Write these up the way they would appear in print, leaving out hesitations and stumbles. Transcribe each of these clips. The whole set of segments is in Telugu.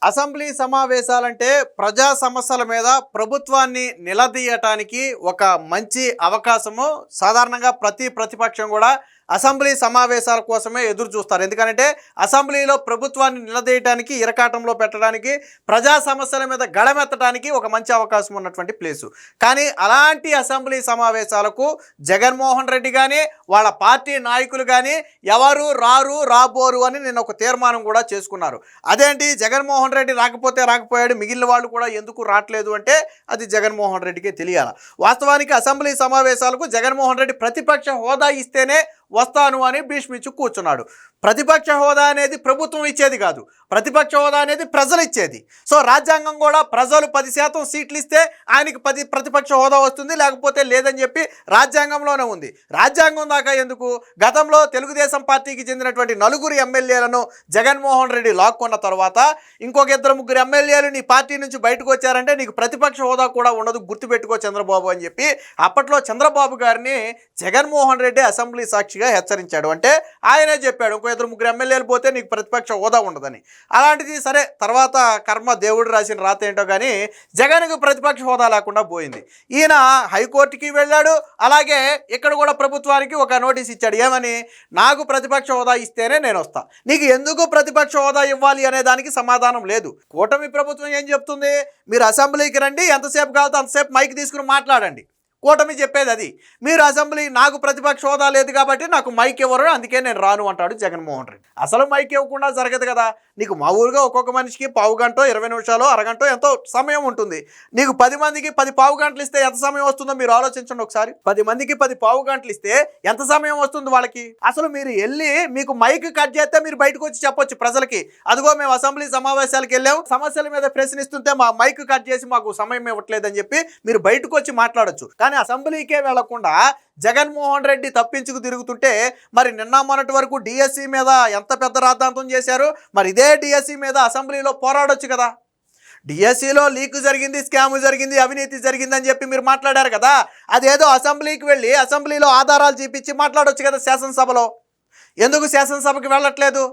అసెంబ్లీ సమావేశాలంటే ప్రజా సమస్యల మీద ప్రభుత్వాన్ని నిలదీయటానికి ఒక మంచి అవకాశము. సాధారణంగా ప్రతిపక్షం కూడా అసెంబ్లీ సమావేశాల కోసమే ఎదురు చూస్తారు. ఎందుకంటే అసెంబ్లీలో ప్రభుత్వాన్ని నిలదీయటానికి, ఇరకాటంలో పెట్టడానికి, ప్రజా సమస్యల మీద గళమెత్తడానికి ఒక మంచి అవకాశం ఉన్నటువంటి ప్లేసు. కానీ అలాంటి అసెంబ్లీ సమావేశాలకు జగన్మోహన్ రెడ్డి కానీ వాళ్ళ పార్టీ నాయకులు కానీ ఎవరు రాబోరు అని నిన్న ఒక తీర్మానం కూడా చేసుకున్నారు. అదేంటి, జగన్మోహన్ రెడ్డి రాకపోయాడు, మిగిలిన వాళ్ళు కూడా ఎందుకు రావట్లేదు అంటే అది జగన్మోహన్ రెడ్డికే తెలియాలి. వాస్తవానికి అసెంబ్లీ సమావేశాలకు జగన్మోహన్ రెడ్డి ప్రతిపక్ష హోదా ఇస్తేనే వస్తాను అని భీష్మించి కూర్చున్నాడు. ప్రతిపక్ష హోదా అనేది ప్రభుత్వం ఇచ్చేది కాదు, ప్రతిపక్ష హోదా అనేది ప్రజలు ఇచ్చేది. సో రాజ్యాంగం కూడా ప్రజలు 10% సీట్లు ఇస్తే ఆయనకి ప్రతిపక్ష హోదా వస్తుంది, లేకపోతే లేదని చెప్పి రాజ్యాంగంలోనే ఉంది. రాజ్యాంగం దాకా ఎందుకు? గతంలో తెలుగుదేశం పార్టీకి చెందినటువంటి 4 ఎమ్మెల్యేలను జగన్మోహన్ రెడ్డి లాక్కున్న తర్వాత ఇంకొక 2-3 ఎమ్మెల్యేలు నీ పార్టీ నుంచి బయటకు వచ్చారంటే నీకు ప్రతిపక్ష హోదా కూడా ఉండదు, గుర్తుపెట్టుకో చంద్రబాబు అని చెప్పి అప్పట్లో చంద్రబాబు గారిని జగన్మోహన్ రెడ్డి అసెంబ్లీ సాక్షిగా హెచ్చరించాడు. అంటే ఆయనే చెప్పాడు, ఇంకో 2-3 ఎమ్మెల్యేలు పోతే నీకు ప్రతిపక్ష హోదా ఉండదని. అలాంటిది సరే, తర్వాత కర్మ దేవుడు రాసిన రాత ఏంటో కానీ జగన్కు ప్రతిపక్ష హోదా లేకుండా పోయింది. ఈయన హైకోర్టుకి వెళ్ళాడు, అలాగే ఇక్కడ కూడా ప్రభుత్వానికి ఒక నోటీస్ ఇచ్చాడు. ఏమని? నాకు ప్రతిపక్ష హోదా ఇస్తేనే నేను వస్తా, నీకు ఎందుకు ప్రతిపక్ష హోదా ఇవ్వాలి అనే దానికి సమాధానం లేదు. కూటమి ప్రభుత్వం ఏం చెప్తుంది? మీరు అసెంబ్లీకి రండి, ఎంతసేపు కావాలో అంతసేపు మైక్ తీసుకుని మాట్లాడండి. కూటమి చెప్పేది అది. మీరు అసెంబ్లీ, నాకు ప్రతిపక్ష హోదా లేదు కాబట్టి నాకు మైక్ ఇవ్వరు, అందుకే నేను రాను అంటాడు జగన్మోహన్ రెడ్డి. అసలు మైక్ ఇవ్వకుండా జరగదు కదా. నీకు మామూలుగా ఒక్కొక్క మనిషికి 15 గంట, 20 నిమిషాలు, అరగంట ఎంతో సమయం ఉంటుంది. నీకు 10 మందికి 10 పావు గంటలు ఇస్తే ఎంత సమయం వస్తుందో మీరు ఆలోచించండి ఒకసారి. 10 మందికి 10 పావు గంటలు ఇస్తే ఎంత సమయం వస్తుంది వాళ్ళకి? అసలు మీరు వెళ్ళి మీకు మైక్ కట్ చేస్తే మీరు బయటకు వచ్చి చెప్పొచ్చు ప్రజలకి, అదిగో మేము అసెంబ్లీ సమావేశాలకు వెళ్ళాము, సమస్యల మీద ప్రశ్నిస్తుంటే మా మైక్ కట్ చేసి మాకు సమయం ఇవ్వట్లేదని చెప్పి మీరు బయటకు వచ్చి మాట్లాడొచ్చు. కానీ అసెంబ్లీకే వెళ్లకుండా జగన్మోహన్ రెడ్డి తప్పించుకు తిరుగుతుంటే మరి నిన్న మొన్నటి వరకు డిఎస్సి మీద ఎంత పెద్ద రాద్ధాంతం చేశారు. మరి ఇదే డిఎస్సి మీద అసెంబ్లీలో పోరాడొచ్చు కదా. డిఎస్సిలో లీక్ జరిగింది, స్కామ్ జరిగింది, అవినీతి జరిగిందని చెప్పి మీరు మాట్లాడారు కదా. అదేదో అసెంబ్లీకి వెళ్ళి అసెంబ్లీలో ఆధారాలు చూపించి మాట్లాడొచ్చు కదా శాసనసభలో. ఎందుకు శాసనసభకి వెళ్ళట్లేదు?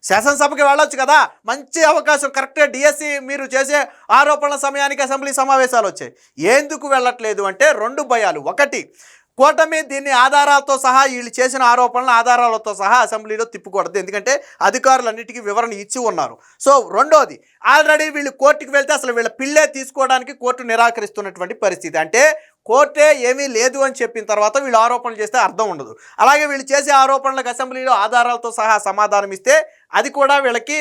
శాసనసభకి వెళ్ళొచ్చు కదా, మంచి అవకాశం. కరెక్ట్గా డిఎస్సి మీరు చేసే ఆరోపణల సమయానికి అసెంబ్లీ సమావేశాలు వచ్చాయి. ఎందుకు వెళ్ళట్లేదు అంటే 2 భయాలు. ఒకటి, కూటమి దీన్ని ఆధారాలతో సహా, వీళ్ళు చేసిన ఆరోపణల ఆధారాలతో సహా అసెంబ్లీలో తిప్పకూడదు, ఎందుకంటే అధికారులన్నిటికీ వివరణ ఇచ్చి ఉన్నారు. సో రెండోది, ఆల్రెడీ వీళ్ళు కోర్టుకి వెళ్తే అసలు వీళ్ళ పిల్లే తీసుకోవడానికి కోర్టు నిరాకరిస్తున్నటువంటి పరిస్థితి. అంటే కోర్టే ఏమీ లేదు అని చెప్పిన తర్వాత వీళ్ళు ఆరోపణలు చేస్తే అర్థం ఉండదు. అలాగే వీళ్ళు చేసే ఆరోపణలకు అసెంబ్లీలో ఆధారాలతో సహా సమాధానం ఇస్తే అది కూడా వీళ్ళకి,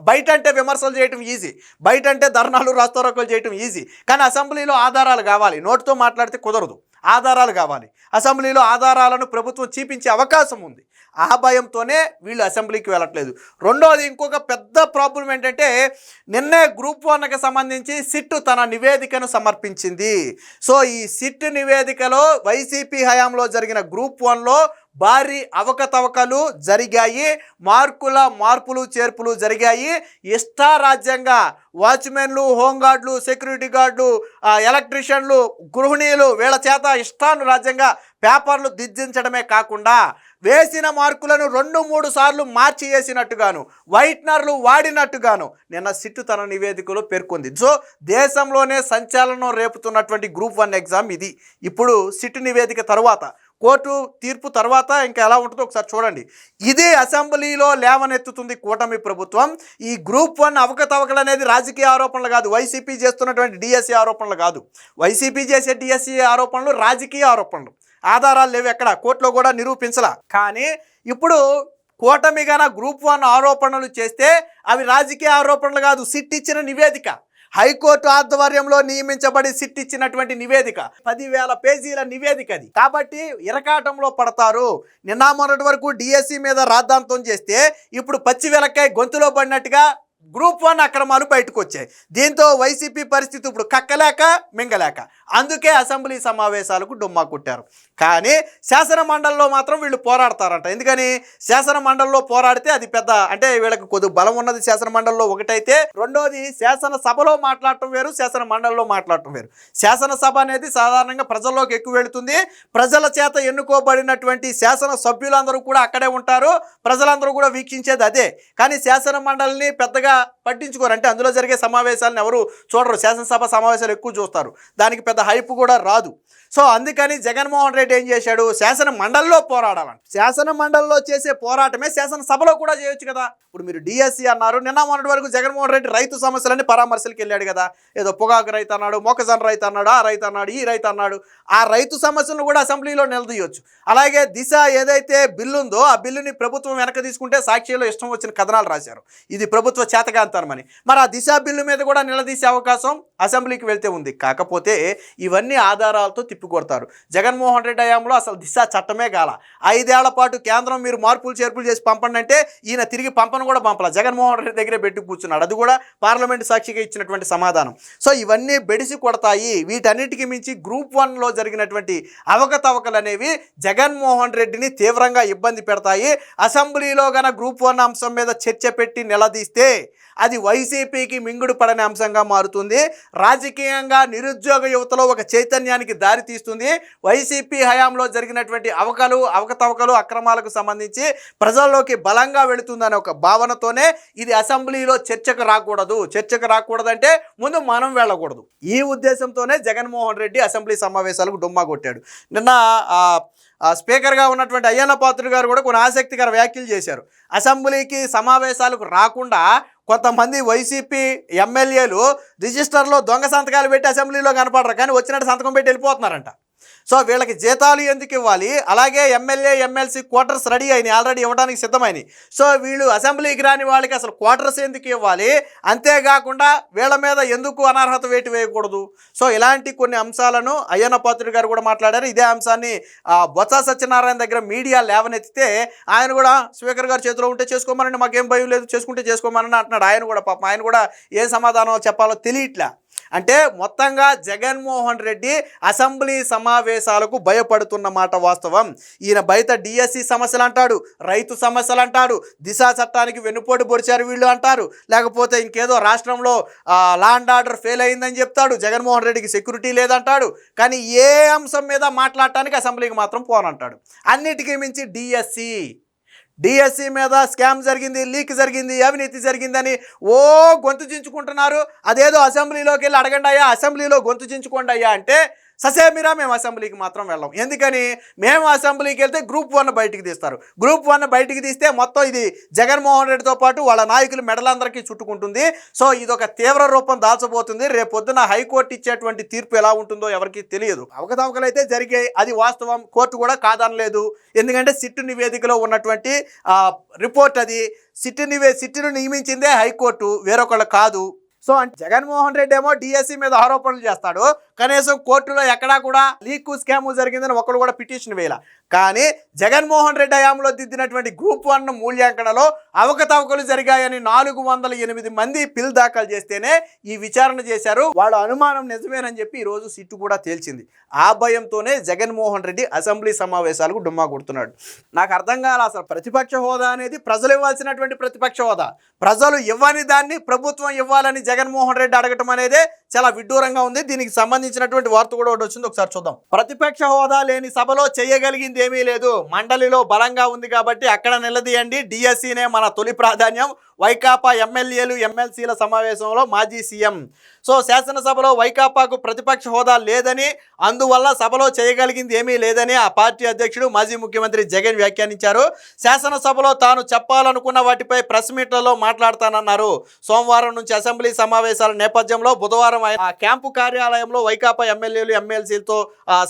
బయట అంటే విమర్శలు చేయటం ఈజీ, బయట అంటే ధర్నాలు, రాస్తారోకోలు చేయటం ఈజీ, కానీ అసెంబ్లీలో ఆధారాలు కావాలి. నోటితో మాట్లాడితే కుదరదు, ఆధారాలు కావాలి. అసెంబ్లీలో ఆధారాలను ప్రభుత్వం చూపించే అవకాశం ఉంది. ఆ భయంతోనే వీళ్ళు అసెంబ్లీకి వెళ్ళట్లేదు. రెండోది, ఇంకొక పెద్ద ప్రాబ్లం ఏంటంటే నిన్నే గ్రూప్ 1కి సంబంధించి సిట్ తన నివేదికను సమర్పించింది. సో ఈ సిట్ నివేదికలో వైసీపీ హయాంలో జరిగిన గ్రూప్ 1లో భారీ అవకతవకలు జరిగాయి, మార్పులు చేర్పులు జరిగాయి. ఇష్టారాజ్యంగా వాచ్మెన్లు, హోంగార్డులు, సెక్యూరిటీ గార్డులు, ఎలక్ట్రీషియన్లు, గృహిణీలు వీళ్ళ చేత ఇష్టానురాజ్యంగా పేపర్లు దిద్దించడమే కాకుండా వేసిన మార్కులను 2-3 సార్లు మార్చి వేసినట్టుగాను, వైట్నర్లు వాడినట్టుగాను నిన్న సిట్ తన నివేదికలో పేర్కొంది. సో దేశంలోనే సంచలనం రేపుతున్నటువంటి గ్రూప్ 1 ఎగ్జామ్ ఇది. ఇప్పుడు సిట్ నివేదిక తర్వాత, కోర్టు తీర్పు తర్వాత ఇంకా ఎలా ఉంటుందో ఒకసారి చూడండి. ఇదే అసెంబ్లీలో లేవనెత్తుతుంది కూటమి ప్రభుత్వం. ఈ గ్రూప్ 1 అవకతవకలు అనేది రాజకీయ ఆరోపణలు కాదు, వైసీపీ చేస్తున్నటువంటి డిఎస్సి ఆరోపణలు కాదు. వైసీపీ చేసే డిఎస్సి ఆరోపణలు రాజకీయ ఆరోపణలు, ఆధారాలు లేవు, ఎక్కడ కోర్టులో కూడా నిరూపించలా. కానీ ఇప్పుడు కూటమిగాన గ్రూప్ 1 ఆరోపణలు చేస్తే అవి రాజకీయ ఆరోపణలు కాదు, సిట్ ఇచ్చిన నివేదిక, హైకోర్టు ఆధ్వర్యంలో నియమించబడి సిట్ ఇచ్చినటువంటి నివేదిక, 10,000 పేజీల నివేదిక అది. కాబట్టి ఇరకాటంలో పడతారు. నిన్న మొన్నటి వరకు డిఎస్సి మీద రాద్ధాంతం చేస్తే ఇప్పుడు పచ్చి వెలక్కాయ గొంతులో పడినట్టుగా గ్రూప్ 1 అక్రమాలు బయటకు వచ్చాయి. దీంతో వైసీపీ పరిస్థితి ఇప్పుడు కక్కలేక మింగలేక, అందుకే అసెంబ్లీ సమావేశాలకు డుమ్మా కుట్టారు. కానీ శాసన మండలిలో మాత్రం వీళ్ళు పోరాడతారంట. ఎందుకని? శాసన మండలిలో పోరాడితే అది పెద్ద, అంటే వీళ్ళకి కొద్ది బలం ఉన్నది శాసన మండలిలో ఒకటైతే, రెండోది శాసనసభలో మాట్లాడటం వేరు, శాసన మండలిలో మాట్లాడటం వేరు. శాసనసభ అనేది సాధారణంగా ప్రజల్లోకి ఎక్కువ వెళుతుంది, ప్రజల చేత ఎన్నుకోబడినటువంటి శాసన సభ్యులందరూ కూడా అక్కడే ఉంటారు, ప్రజలందరూ కూడా వీక్షించేది అదే. కానీ శాసన మండలిని పెద్దగా పట్టించుకోరు. అంటే అందులో జరిగే సమావేశాలను ఎవరు చూడరు, శాసనసభ సమావేశాలు ఎక్కువ చూస్తారు, దానికి పెద్ద హైప్ కూడా రాదు. సో అందుకని జగన్మోహన్ రెడ్డి ఏం చేశాడు, శాసన మండలిలో పోరాడాలంట. శాసన మండలిలో చేసే పోరాటమే శాసనసభలో కూడా చేయొచ్చు కదా. ఇప్పుడు మీరు డిఎస్సి అన్నారు, నిన్న మొన్నటి వరకు జగన్మోహన్ రెడ్డి రైతు సమస్యలన్నీ పరామర్శలకు వెళ్ళాడు కదా. ఏదో పొగాకు రైతు అన్నాడు, మొక్కజొన్న రైతు అన్నాడు, ఆ రైతు అన్నాడు, ఈ రైతు అన్నాడు. ఆ రైతు సమస్యలను కూడా అసెంబ్లీలో నిలదీయొచ్చు. అలాగే దిశ ఏదైతే బిల్లు ఉందో ఆ బిల్లుని ప్రభుత్వం వెనక తీసుకుంటే సాక్షిలో ఇష్టం వచ్చిన కథనాలు రాశారు, ఇది ప్రభుత్వ చేతకాంతరమని. మరి ఆ దిశ బిల్లు మీద కూడా నిలదీసే అవకాశం అసెంబ్లీకి వెళ్తే ఉంది. కాకపోతే ఇవన్నీ ఆధారాలతో తిప్పికొడతారు. జగన్మోహన్ రెడ్డి హయాంలో అసలు దిశ చట్టమే గాల. 5 ఏళ్ల పాటు కేంద్రం మీరు మార్పులు చేర్పులు చేసి పంపండి అంటే ఈయన తిరిగి పంపను కూడా పంపలా, జగన్మోహన్ రెడ్డి దగ్గరే పెట్టి కూర్చున్నాడు. అది కూడా పార్లమెంటు సాక్షిగా ఇచ్చినటువంటి సమాధానం. సో ఇవన్నీ బెడిసి కొడతాయి. వీటన్నిటికీ మించి గ్రూప్ 1లో జరిగినటువంటి అవకతవకలు అనేవి జగన్మోహన్ రెడ్డిని తీవ్రంగా ఇబ్బంది పెడతాయి. అసెంబ్లీలో గన గ్రూప్ 1 అంశం మీద చర్చ పెట్టి నిలదీస్తే అది వైసీపీకి మింగుడు పడని అంశంగా మారుతుంది. రాజకీయంగా నిరుద్యోగ యువతలో ఒక చైతన్యానికి దారి తీస్తుంది. వైసీపీ హయాంలో జరిగినటువంటి అవకతవకలు అక్రమాలకు సంబంధించి ప్రజల్లోకి బలంగా వెళుతుందనే ఒక భావనతోనే ఇది అసెంబ్లీలో చర్చకు రాకూడదంటే ముందు మనం వెళ్ళకూడదు. ఈ ఉద్దేశంతోనే జగన్మోహన్ రెడ్డి అసెంబ్లీ సమావేశాలకు డుమ్మా కొట్టాడు. నిన్న స్పీకర్గా ఉన్నటువంటి అయ్యన్న పాత్రుడు గారు కూడా కొన్ని ఆసక్తికర వ్యాఖ్యలు చేశారు. అసెంబ్లీకి సమావేశాలకు రాకుండా కొంతమంది వైసీపీ ఎమ్మెల్యేలు రిజిస్టర్లో దొంగ సంతకాలు పెట్టి అసెంబ్లీలో కనపడరు, కానీ వచ్చినట్టు సంతకం పెట్టి వెళ్ళిపోతున్నారంట. సో వీళ్ళకి జీతాలు ఎందుకు ఇవ్వాలి, అలాగే ఎమ్మెల్యే ఎమ్మెల్సీ క్వార్టర్స్ రెడీ అయినాయి, ఆల్రెడీ ఇవ్వడానికి సిద్ధమైనవి. సో వీళ్ళు అసెంబ్లీకి రాని వాళ్ళకి అసలు క్వార్టర్స్ ఎందుకు ఇవ్వాలి, అంతేకాకుండా వీళ్ళ మీద ఎందుకు అనర్హత వేటు వేయకూడదు. సో ఇలాంటి కొన్ని అంశాలను అయ్యన్న పాత్రుడు గారు కూడా మాట్లాడారు. ఇదే అంశాన్ని బొత్స సత్యనారాయణ దగ్గర మీడియా లేవనెత్తితే ఆయన కూడా స్పీకర్ గారు చేతిలో ఉంటే చేసుకోమనండి, మాకేం భయం లేదు, చేసుకుంటే చేసుకోమని అంటున్నాడు. ఆయన కూడా పాపం ఆయన కూడా ఏ సమాధానం చెప్పాలో తెలియట్లా. అంటే మొత్తంగా జగన్మోహన్ రెడ్డి అసెంబ్లీ సమావేశాలకు భయపడుతున్న మాట వాస్తవం. ఈయన బయట డిఎస్సి సమస్యలు అంటాడు, రైతు సమస్యలు అంటాడు, దిశా చట్టానికి వెన్నుపోటు పొడిచారు వీళ్ళు అంటారు, లేకపోతే ఇంకేదో రాష్ట్రంలో లా అండ్ ఆర్డర్ ఫెయిల్ అయిందని చెప్తాడు, జగన్మోహన్ రెడ్డికి సెక్యూరిటీ లేదంటాడు. కానీ ఏ అంశం మీద మాట్లాడటానికి అసెంబ్లీకి మాత్రం పోనంటాడు. అన్నిటికీ మించి డిఎస్సి మీద స్కామ్ జరిగింది, లీక్ జరిగింది, అవినీతి జరిగిందని గొంతు చించుకుంటున్నారు. అదేదో అసెంబ్లీలోకి వెళ్ళి అడగండి అయ్యా, అసెంబ్లీలో గొంతు చించుకోండి అయ్యా అంటే ససేమిరా మేము అసెంబ్లీకి మాత్రం వెళ్ళాం. ఎందుకని, మేము అసెంబ్లీకి వెళ్తే గ్రూప్ 1 బయటికి తీస్తారు. గ్రూప్ 1 బయటికి తీస్తే మొత్తం ఇది జగన్మోహన్ రెడ్డితో పాటు వాళ్ళ నాయకులు మెడలందరికీ చుట్టుకుంటుంది. సో ఇదొక తీవ్ర రూపం దాల్చబోతుంది. రేపొద్దున హైకోర్టు ఇచ్చేటువంటి తీర్పు ఎలా ఉంటుందో ఎవరికి తెలియదు. అవకతవకలు అయితే జరిగాయి, అది వాస్తవం, కోర్టు కూడా కాదనలేదు. ఎందుకంటే సిట్టు నివేదికలో ఉన్నటువంటి రిపోర్ట్ అది. సిట్టును నియమించిందే హైకోర్టు, వేరొకళ్ళు కాదు. సో అంటే జగన్మోహన్ రెడ్డి ఏమో డిఎస్సి మీద ఆరోపణలు చేస్తాడు, కనీసం కోర్టులో ఎక్కడా కూడా లీకు స్కాము జరిగిందని ఒకరు కూడా పిటిషన్ వేయాల. కానీ జగన్మోహన్ రెడ్డి హయాంలో దిద్దినటువంటి గ్రూప్ 1 మూల్యాంకనలో అవకతవకలు జరిగాయని 408 మంది పిల్ దాఖలు చేస్తేనే ఈ విచారణ చేశారు. వాళ్ళ అనుమానం నిజమేనని చెప్పి ఈరోజు సిట్టు కూడా తేల్చింది. ఆ భయంతోనే జగన్మోహన్ రెడ్డి అసెంబ్లీ సమావేశాలకు డుమ్మా కొడుతున్నాడు. నాకు అర్థం కాల, అసలు ప్రతిపక్ష హోదా అనేది ప్రజలు ఇవ్వాల్సినటువంటి ప్రతిపక్ష హోదా, ప్రజలు ఇవ్వని దాన్ని ప్రభుత్వం ఇవ్వాలని జగన్మోహన్ రెడ్డి అడగటం అనేదే చాలా విడ్డూరంగా ఉంది. దీనికి సంబంధించినటువంటి వార్త కూడా ఒకటి వచ్చింది, ఒకసారి చూద్దాం. ప్రతిపక్ష హోదా లేని సభలో చేయగలిగింది ఏమీ లేదు, మండలిలో బలంగా ఉంది కాబట్టి అక్కడ నిలదీయండి, డిఎస్సినే మన తొలి ప్రాధాన్యం, వైకాపా ఎమ్మెల్యేలు ఎమ్మెల్సీల సమావేశంలో మాజీ సీఎం. సో శాసనసభలో వైకాపాకు ప్రతిపక్ష హోదా లేదని, అందువల్ల సభలో చేయగలిగింది ఏమీ లేదని ఆ పార్టీ అధ్యక్షుడు మాజీ ముఖ్యమంత్రి జగన్ వ్యాఖ్యానించారు. శాసనసభలో తాను చెప్పాలనుకున్న వాటిపై ప్రెస్ మీట్లలో మాట్లాడతానన్నారు. సోమవారం నుంచి అసెంబ్లీ సమావేశాల నేపథ్యంలో బుధవారం ఆ క్యాంపు కార్యాలయంలో వైకాపా ఎమ్మెల్యేలు ఎమ్మెల్సీలతో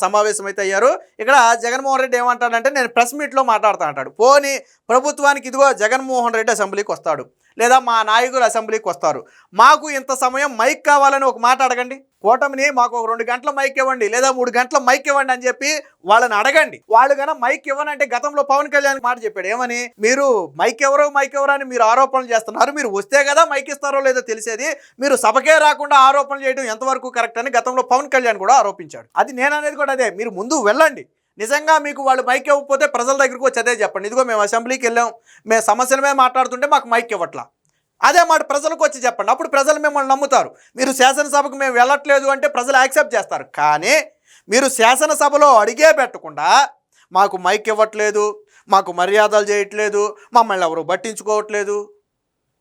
సమావేశం అయితే అయ్యారు. ఇక్కడ జగన్మోహన్ రెడ్డి ఏమంటాడంటే నేను ప్రెస్ మీట్లో మాట్లాడతా అంటాడు. పోనీ ప్రభుత్వానికి ఇదిగో జగన్మోహన్ రెడ్డి అసెంబ్లీకి వస్తాడు, లేదా మా నాయకులు అసెంబ్లీకి వస్తారు, మాకు ఇంత సమయం మైక్ కావాలని ఒక మాట అడగండి, కూటమిని మాకు ఒక 2 గంటల మైక్ ఇవ్వండి, లేదా 3 గంటల మైక్ ఇవ్వండి అని చెప్పి వాళ్ళని అడగండి. వాళ్ళు కన్నా మైక్ ఇవ్వనంటే గతంలో పవన్ కళ్యాణ్ మాట చెప్పాడు, ఏమని, మీరు మైక్ ఎవరు అని మీరు ఆరోపణలు చేస్తున్నారు, మీరు వస్తే కదా మైక్ ఇస్తారో లేదో తెలిసేది, మీరు సభకే రాకుండా ఆరోపణలు చేయడం ఎంతవరకు కరెక్ట్ అని గతంలో పవన్ కళ్యాణ్ కూడా ఆరోపించాడు. అది నేను అనేది కూడా అదే, మీరు ముందు వెళ్ళండి, నిజంగా మీకు వాళ్ళు మైక్ ఇవ్వకపోతే ప్రజల దగ్గరకు వచ్చి అదే చెప్పండి, ఇదిగో మేము అసెంబ్లీకి వెళ్ళాం, మేము సమస్యల మీద మాట్లాడుతుంటే మాకు మైక్ ఇవ్వట్లా, అదే మాట ప్రజలకు వచ్చి చెప్పండి, అప్పుడు ప్రజలు మిమ్మల్ని నమ్ముతారు. మీరు శాసనసభకు మేము వెళ్ళట్లేదు అంటే ప్రజలు యాక్సెప్ట్ చేస్తారు. కానీ మీరు శాసనసభలో అడిగే పెట్టకుండా మాకు మైక్ ఇవ్వట్లేదు, మాకు మర్యాదలు చేయట్లేదు, మమ్మల్ని ఎవరు పట్టించుకోవట్లేదు,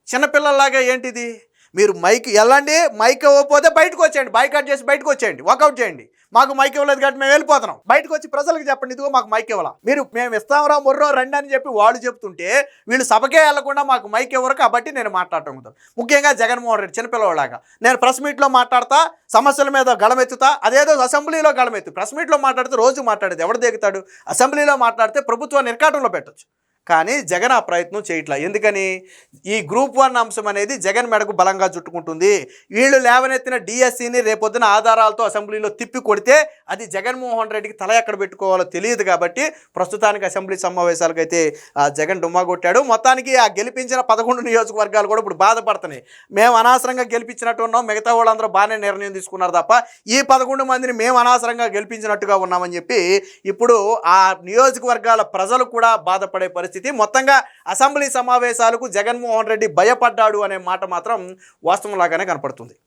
చిన్నపిల్లల్లాగా ఏంటిది? మీరు మైక్ వెళ్ళండి, మైక్ ఇవ్వకపోతే బయటకు వచ్చేయండి, బాయ్కాట్ చేసి బయటకు వచ్చేయండి, వాకౌట్ చేయండి. మాకు మైక్ ఇవ్వలేదు కాబట్టి మేము వెళ్ళిపోతున్నాం. బయటకు వచ్చి ప్రజలకు చెప్పండి, ఇదిగో మాకు మైక్ ఇవ్వాల. మీరు మేము ఇస్తాంరా మొర్రో రండి అని చెప్పి వాళ్ళు చెప్తుంటే వీళ్ళు సభకే వెళ్లకుండా మాకు మైక్ ఇవ్వరు కాబట్టి నేను మాట్లాడటం కుదరదు. ముఖ్యంగా జగన్మోహన్ రెడ్డి చిన్నపిల్లవాళ్ళలాగా నేను ప్రెస్ మీట్లో మాట్లాడతా, సమస్యల మీద గళమెత్తుతా, అదేదో అసెంబ్లీలో గళమెత్తు. ప్రెస్ మీట్లో మాట్లాడితే రోజు మాట్లాడేది ఎవడు దిగుతాడు? అసెంబ్లీలో మాట్లాడితే ప్రభుత్వాన్ని ఇరకాటంలో పెట్టొచ్చు. కానీ జగన్ ఆ ప్రయత్నం చేయట్లా. ఎందుకని? ఈ గ్రూప్ 1 అంశం అనేది జగన్ మెడకు బలంగా చుట్టుకుంటుంది. వీళ్ళు లేవనెత్తిన డిఎస్సిని రేపొద్దున ఆధారాలతో అసెంబ్లీలో తిప్పి కొడితే అది జగన్మోహన్ రెడ్డికి తల ఎక్కడ పెట్టుకోవాలో తెలియదు కాబట్టి ప్రస్తుతానికి అసెంబ్లీ సమావేశాలకైతే జగన్ డుమ్మా కొట్టాడు. మొత్తానికి ఆ గెలిపించిన 11 నియోజకవర్గాలు కూడా ఇప్పుడు బాధపడుతున్నాయి. మేము అనవసరంగా గెలిపించినట్టు ఉన్నాం, మిగతా వాళ్ళందరూ బాగానే నిర్ణయం తీసుకున్నారు తప్ప ఈ 11 మందిని మేము అనవసరంగా గెలిపించినట్టుగా ఉన్నామని చెప్పి ఇప్పుడు ఆ నియోజకవర్గాల ప్రజలు కూడా బాధపడే పరిస్థితి. మొత్తంగా అసెంబ్లీ సమావేశాలకు జగన్మోహన్ రెడ్డి భయపడ్డాడు అనే మాట మాత్రం వాస్తవంలాగానే కనపడుతుంది.